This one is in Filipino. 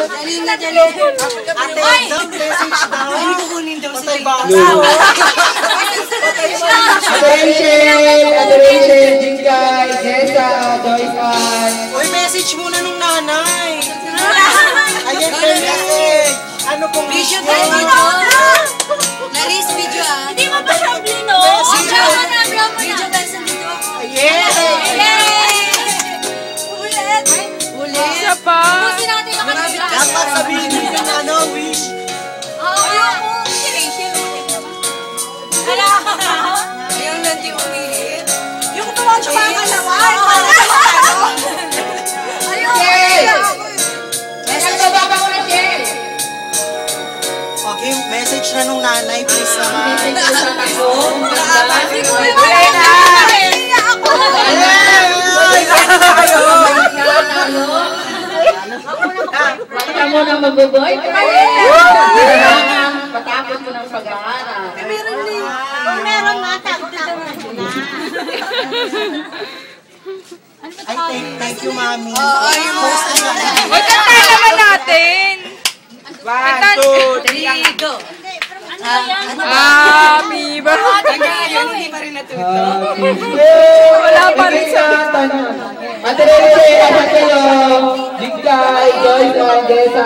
Dali na, dali. Ate, message daw. Ay, kukunin daw si Ate Rachel, Jingay, Jessa, Joyce-Ann. Uy, message muna nung nanay. Ayan po yung message. Ano pong video tayo dito? Naris video ah. Hindi mo ba siya blino? Video tayo sa dito. Yes! Ulit! Ulit! Isa pa! Pusin natin yung kanila. Dapat sabihin niyo yung ano, wish. Ayoko! Ayaw lang di umilit. Yung tuwang siya mga kalawan. Okay, message na nung nanay, please naman. Basta mo na mag-boy. Patapos mo ng pag-aaral. Kung meron nga, tago-tago na sila. Ay, thank you, mami. Post na natin. Huwag kanta naman natin! 1, 2, 3, go! Happy birthday! Hindi pa rin natuto. Wala pa rin sa... Ate Rachel, Ate Rachel, Jingay, Joyce-Ann, Jessa.